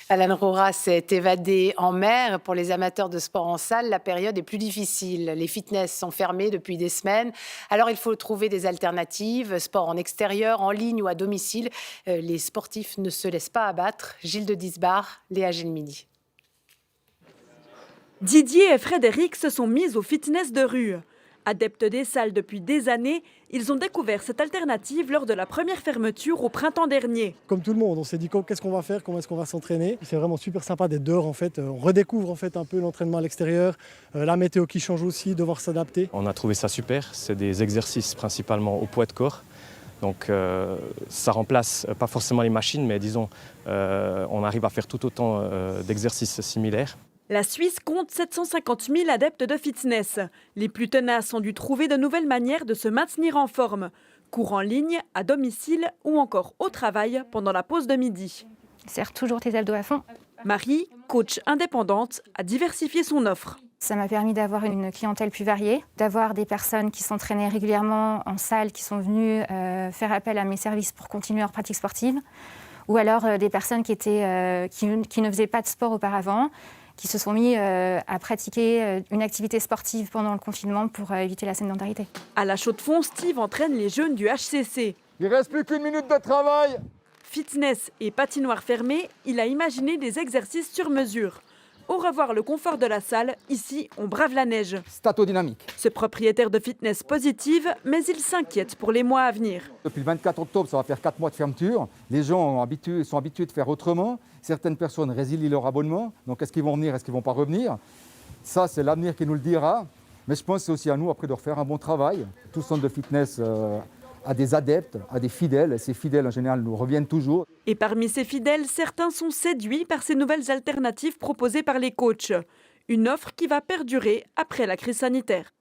Alan Rora s'est évadé en mer. Pour les amateurs de sport en salle, la période est plus difficile. Les fitness sont fermés depuis des semaines. Alors il faut trouver des alternatives, sport en extérieur, en ligne ou à domicile. Les sportifs ne se laissent pas abattre. Gilles de Disbar, Léa Gelmini. Didier et Frédéric se sont mis au fitness de rue. Adeptes des salles depuis des années, ils ont découvert cette alternative lors de la première fermeture au printemps dernier. Comme tout le monde, on s'est dit qu'est-ce qu'on va faire, comment est-ce qu'on va s'entraîner. C'est vraiment super sympa d'être dehors en fait. On redécouvre en fait un peu l'entraînement à l'extérieur, la météo qui change aussi, devoir s'adapter. On a trouvé ça super, c'est des exercices principalement au poids de corps. Donc ça remplace pas forcément les machines, mais disons, on arrive à faire tout autant d'exercices similaires. La Suisse compte 750 000 adeptes de fitness. Les plus tenaces ont dû trouver de nouvelles manières de se maintenir en forme. Cours en ligne, à domicile ou encore au travail pendant la pause de midi. Serre toujours tes abdos à fond. Marie, coach indépendante, a diversifié son offre. Ça m'a permis d'avoir une clientèle plus variée, d'avoir des personnes qui s'entraînaient régulièrement en salle, qui sont venues faire appel à mes services pour continuer leur pratique sportive, ou alors des personnes qui ne faisaient pas de sport auparavant, qui se sont mis à pratiquer une activité sportive pendant le confinement pour éviter la sédentarité. À la Chaux-de-Fonds, Steve entraîne les jeunes du HCC. Il ne reste plus qu'une minute de travail. Fitness et patinoire fermée, il a imaginé des exercices sur mesure. Au revoir le confort de la salle, ici on brave la neige. Statodynamique. Ce propriétaire de fitness positive, mais il s'inquiète pour les mois à venir. Depuis le 24 octobre, ça va faire 4 mois de fermeture. Les gens sont habitués de faire autrement. Certaines personnes résilient leur abonnement. Donc est-ce qu'ils vont venir, est-ce qu'ils ne vont pas revenir? Ça, c'est l'avenir qui nous le dira. Mais je pense que c'est aussi à nous après de refaire un bon travail. Tout centre de fitness a des adeptes, a des fidèles. Et ces fidèles, en général, nous reviennent toujours. Et parmi ces fidèles, certains sont séduits par ces nouvelles alternatives proposées par les coachs. Une offre qui va perdurer après la crise sanitaire.